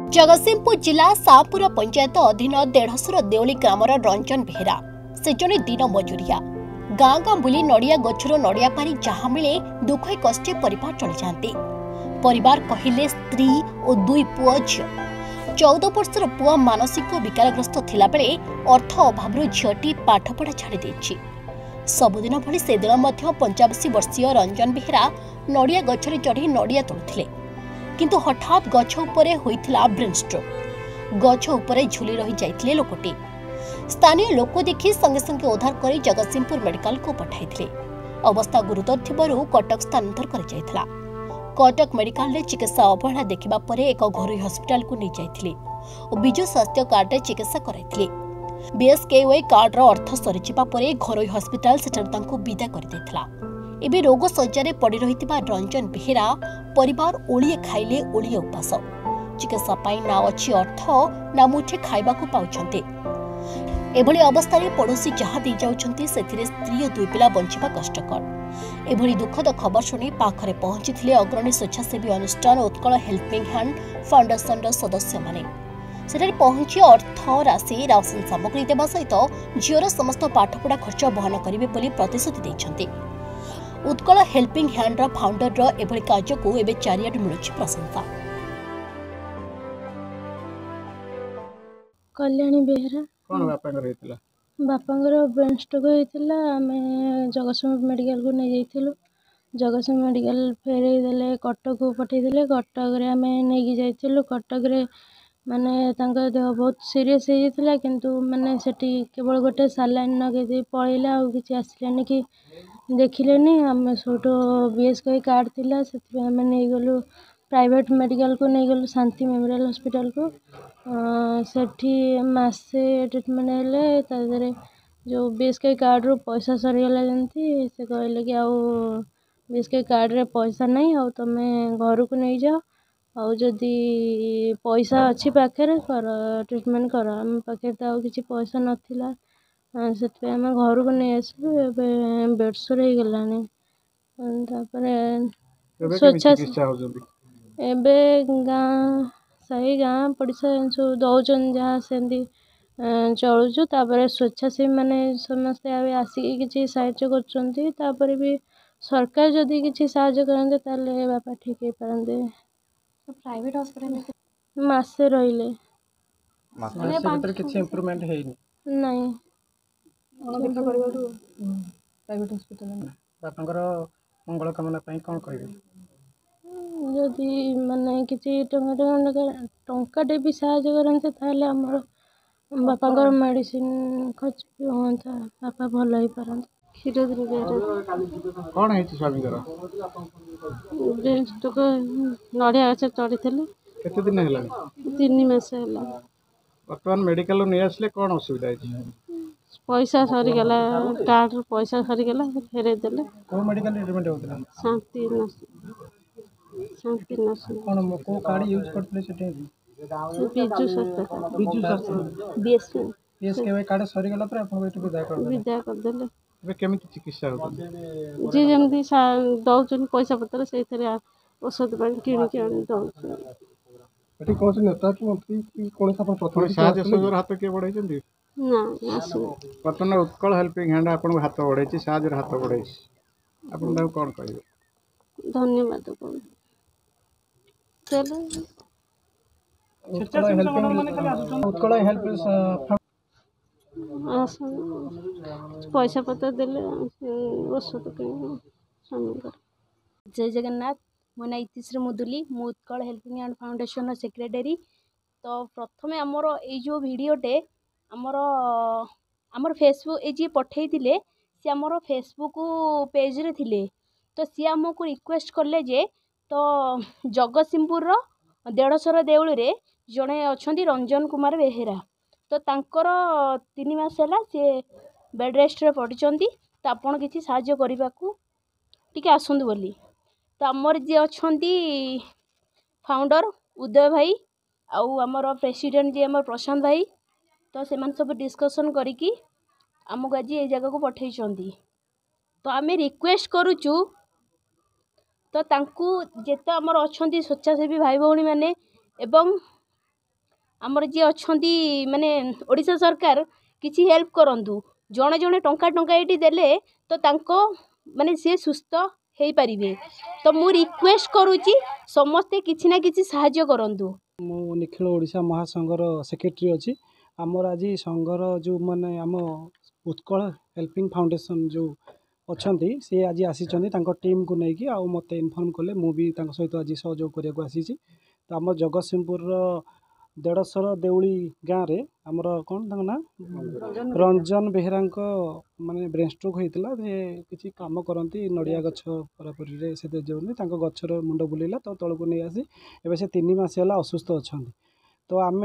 जगतसिंहपुर जिला सापुर पंचायत अधीन 150 देवली ग्रामर रंजन बेहेरा से जड़े दिन मजुरिया गाँ गाँ बुली नड़िया गछर नड़िया पारी जहाँ मिले दुखे कष्टे परिवार चली जाती। परिवार कहले स्त्री और 2 पुओ झी 14 वर्षर पुआ मानसिक विकारग्रस्त थिला बेले अर्थ अभाव झीटी पाठपढ़ा छाड़ी देछि। सबुदिन भली से दिन 85 वर्षीय रंजन बेहेरा नड़िया गछरे चढ़ी नड़िया तोड़ुथिले, किंतु हठात गछ उपरे होइथिला ब्रेन स्ट्रोक। गछ उपरे झुली रही जाइथिले लोकटी। स्थानीय लोक देखि संगे संगे उद्धार करी जगतसिंहपुर मेडिकल को पठाइथिले। अवस्था गुरुतर थिबारु कटक स्थानांतर करि जाइथिला। कटक मेडिकल रे चिकित्सा अवहेला देखिबा परे एक घरोई हॉस्पिटल को नहीं जाइथिले और बिजु स्वास्थ्य कार्ड रे चिकित्सा कराइथिले। बीएसकेवाई कार्ड रो अर्थ सरिचिबा परे घरोई हॉस्पिटल सेटर तांको विदा करि दैथिला। एबे रोग सज्जारे पड़ी रहितिबा रंजन बेहेरा परिवार ओळिए खाइले ओळिए उपास। चिकित्सा पाई ना अछि अर्थ ना मुठे खाइबाकू पाउछन्ते। एभली अवस्थारे पड़ोसी जहाँ दे जाउछन्ती सेथिरे स्त्री और 2 पिला बंचिबा कष्टकर। एभली दुखद खबर शुणी पाखरे पहुंचीथिले अग्रणी स्वेच्छासेवी अनुष्ठान उत्कल हेल्पिंग हैंड फाउंडेशन रो सदस्य माने। सेठारे पहुंची अर्थ राशि राशन सामग्री देबा सहित झीवर समस्त पाठपढ़ा खर्च वहन करिवे बोली प्रतिश्रुति दैछन्ती। उत्कल हेल्पिंग हैंड फाउंडर रो एभली कार्य को एबे चारियाडु मिलुछि प्रशंसा। कल्याणी बेहेरा कोन बापांगर हेतिला? बापांगर ब्रेन स्ट्रोक होइतिला। आमे जगतसिंहपुर मेडिकल को नै जाइथिलु। जगतसिंह मेडिकल फेरै देले कटक को पठै देले। कटक रे आमे नेकी जाइथिलु। कटक रे माने तांका देह बहुत सीरियस हे जाइतिला, किंतु माने सेठी केवल गोटे सालाइन नगे दे पळैला आ किछि आसिलानी कि देखिलेनी। आमे सोटो बीएसकेवाई कार्ड थिला सेति आमे नै गलु प्राइवेट मेडिकल को नै गलु शांति मेमोरियल हॉस्पिटल को। सेठी मासे ट्रीटमेंट हेले तादरे जो बीएसकेवाई कार्ड रो पैसा सरी गला जंती से कहले कि आउ बीएसकेवाई कार्ड रे पैसा नै आ तमे घर को नै जाओ आ जदी पैसा अछि पाखरे कर ट्रीटमेंट कर। हम पाखे त आ किछि पैसा नथिला सेति आमे घर को नै आसलु। एबे बेडसोर हे गलानी तापरे स्वच्छा एबे गाँ सही गाँ पड़िसा जो दौजन जहाँ सेंदी चलुछु। तापरे स्वेच्छासेवी माने समस्ते आबे आसी किछि साहाय्य करछन्ती। तापरे भी सरकार जदी किछि साहाय्य करन्ते ताले बापा ठीक हे परन्ते। प्राइवेट हॉस्पिटल मासे रहिले मासे भीतर किछि इंप्रूवमेंट हेइनी नहीं देखा करबाटू प्राइवेट हॉस्पिटल बापांगर मंगल कामना पई कोन कहबे? जदि माने किछि टंकाटे भी साहाय्य करन्ते ताले हमर बापांगर मेडिसिन खर्च भी होता। बापा भल ही परन्ते। क्षीरद्री बेहेरा कोन हेछि स्वामीगर? ब्रेन स्ट्रोक नड़िया गछ चढ़ी केते दिन हेला? 3 मास होला। वर्तमान मेडिकल नै आसले कोन असुविधा हेछि? पैसा सरी गला कार्ड रो पैसा सरी गला फेरे देले। को मेडिकल ट्रीटमेंट होतला? शांति नस कोन को कार्ड यूज करथले सेटे? बिजु स्वास्थ्य बीएसकेवाई कार्ड सरी गला पर आपन एटु विदा कर देले। एबे केमिति चिकित्सा होतला? जे जेमदी दौचन पैसा पत्र सेथरे औषध पानी किनि के आनि दौचन। एठी कोन नेता कि मंत्री कि कोन अपन प्रथम साहाय्य सहयोग हाथ के बढ़ाइछन्ती? ना आसु वर्तमान उत्कल हेल्पिंग हैंड आपन हाथ बढ़ाइछि, साहाय्य हाथ बढ़ाइछि। आपन ताऊ कोन कहबे? धन्यवाद कोन चलो उत्कल हेल्प पैसा पत्र देले औषध किनि स्वामीकर। जय जगन्नाथ। मो ना इतिश्री मुदुली, मु Utkal helping hand foundation secretary. तो प्रथमे आमर ए जो भिडियोटे आमर फेसबुक ए जी पठे सी आमर फेसबुक पेज रे थिले। तो सी आमको रिक्वेस्ट कले जे तो जगतसिंहपुर 150 देउल रे जड़े अच्छा रंजन कुमार बेहेरा। तो तांकर 3 मास है सी बेड रेस्ट रे पड़ती। तो आपड़ किसी साहाय्य करने को टी आसतु बोली। तो आमर जी अच्छा फाउंडर उदय भाई आमर प्रेसिडेंट जी आमर प्रशांत भाई। तो से सब डिस्कसन करिकी आमको आज ये जगह को पठे। तो आम रिक्वेस्ट करुचु तो तांकू जेते आमर अच्छा स्वेच्छासेवी भाई भौणी मैंने एवं आमर जी अच्छा माने ओडिशा सरकार किसी हेल्प करंतु जड़े जड़े टंका टंका ये देले तो तांको माने सी सुस्थ हो पारे तो मु रिक्वेस्ट करुच्ची समस्ते किसी ना किसी साहाय्य करंतु। मु निखिल ओडिशा महासंघर सेक्रेटरी अच्छी आमर आज संघर जो माने आम उत्कल हेल्पिंग फाउंडेशन जो अच्छा सी आज आसी टीम को लेकिन आउ मत इनफर्म कले मुझे सहित आज सहयोग करने आसी तो आम जगतसिंहपुर देड़सर देउली गाँव में आमर कौन ना रंजन बेहेरा माने ब्रेन स्ट्रोक होता किसी कम करती नड़िया गछ परापरी से गचर मुंड बुलेला तो तौक नहीं आसी एवं से 3 मास है असुस्थ अच्छा तो आम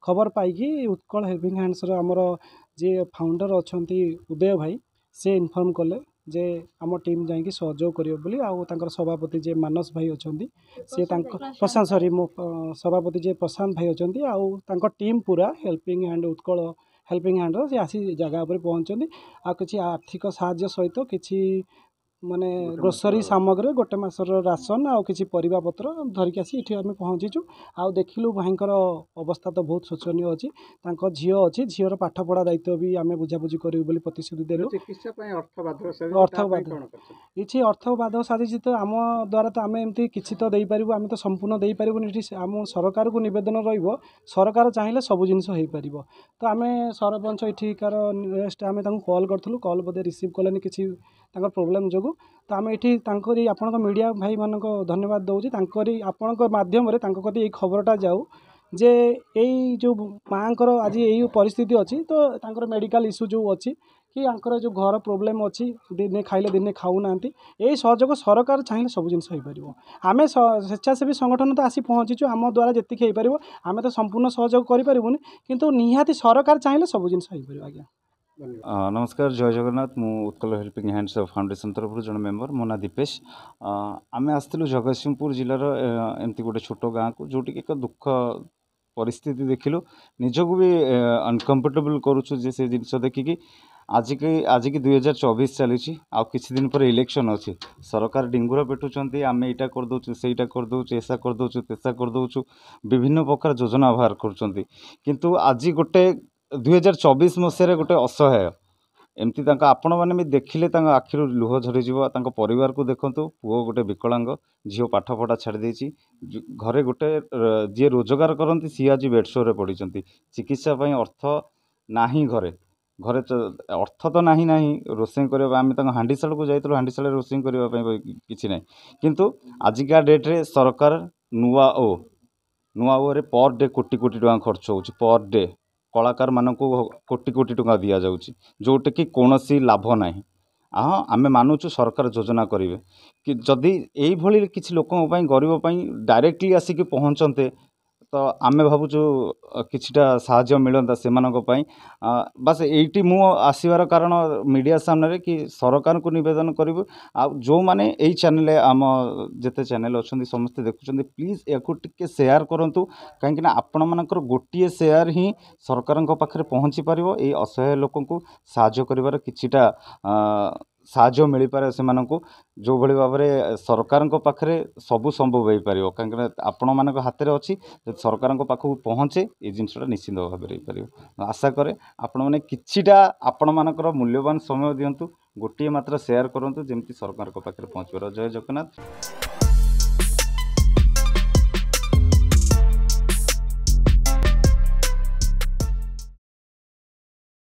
खबर पाई उत्कल हेल्पिंग हैंड्स आमर जी फाउंडर अच्छा उदय भाई से इनफर्म कले जे आम टीम जाकि सहयोग करेंगे आउर सभापति जे मानस भाई अच्छा सी प्रशांत सरी मो सभापति जे प्रशांत भाई अच्छा आउ टीम पूरा helping hand Utkal helping hand से आसी जगह पर पहुँचती आ किसी आर्थिक साहाय्य सहित किसी माने ग्रोसरी सामग्री गोटे मासर राशन आउ किसी परिबा पत्र धरिक आसी इठी आम पहुँचीचु आउ देखिलु भाईंकर अवस्था तो बहुत शोचनीय अच्छी झील अच्छी झीर पाठ पढ़ा दायित्व भी आम बुझाबुझी करूँ बोली प्रतिश्रुति देलु किसी अर्थ बाधक साजिश तो आम द्वारा तो आम एमती किसी तो दे पारू आम तो संपूर्ण दे पारूनी आम सरकार को निवेदन सरकार चाहिए सब जिनस हो पार तो आम सरपंच इठिकार नेक्स्ट आम कॉल करूँ कॉल बोधे रिसीव कलेनि किसी प्रोब्लेम जो तो आम ये आपण मीडिया भाई मान धन्यवाद दूसरी आपण मध्यम कति खबरटा जाऊ जे यही जो माँ आज यही परिस्थिति अच्छी तो मेडिकल इश्यू जो अच्छी कि आंकर जो घर प्रोब्लेम अच्छी दिने खाइले दिने खाऊना यही सहयोग सरकार चाहिए सब जिन हो पार आम स्वेच्छासेवी संगठन तो आसी पहुँचीचु आम द्वारा जी हो पार आम तो संपूर्ण सहयोग करूँ किंतु निहाती सरकार चाहिए सब जिन हो पार। आज्ञा नमस्कार जय जगन्नाथ मु उत्कल हेल्पिंग हैंड्स फाउंडेशन तरफ जन मेम्बर मो ना दीपेश आम आसलु जगतसिंहपुर जिलार एमती गोटे छोट गाँव को जोटि एक दुख परिस्थिति देखिलु निजक भी अनकम्फर्टेबल करुचु जे से जिनस देखिकी आज की 2024 चली आ किसी दिन पर इलेक्शन अच्छी सरकार डिंगुरा पेटुंट आम यहाँ करदे सहीटा करदे ऐसा करदे तेसा करदे विभिन्न प्रकार योजना बाहर करूँ आज गोटे 2024 मसीह गोटे असहाय एमती आपण मैंने भी देखिले आखिर लुह झरी परिवार को देखु पुओ गोटे विकलांग झील पाठ पढ़ा छाड़ी घरे गोटे जी रोजगार करती सी आज बेडसोरे पड़ी चिकित्सा अर्थ नाही घरे घरे अर्थ तो नाही नाही रोषे करने आम हांडीशाल को जाइलु हांडीशाल रोषे करने किसी ना किंतु आजिका डेट्रे सरकार नुआ रे पर डे कोटी कोटी टका खर्च हो पर डे कलाकार मानक कोटी कोटी टका दि जाऊँगी जोटे कि कौन लाभ ना हाँ आम मानुचु सरकार योजना करेंगे कि जदि यही किसी लोक गरीब डायरेक्टली आसिक पहुँचते तो आमे भावुचु किछिटा साहाय्य मिलता से बस एटी मु आसबार कारण मीडिया सामने कि सरकार को निवेदन करूँ आ जो मैंने यही चैनल आम जिते चैनल अच्छा समस्ते देखुं प्लीज या टे सेयार करूँ कहीं आपण मानकर गोटे सेयार ही सरकार पाखे पहुँची पार ये असहाय लोक साहाय्य कर किछिटा साहाय्य मिल पारे से जो भली भाव में सरकार पाखे सबू संभव हो पार कहीं आपण मान हाथ में अच्छी सरकार पाखक पहुँचे ये जिनसा निश्चित भाव में हो आशा करे आपण मैंने किछिटा आपण मानकर मूल्यवान समय दिंतु गोटे मात्र सेयार करूँ जमी सरकार पाखे पहुँच पार। जय जगन्नाथ।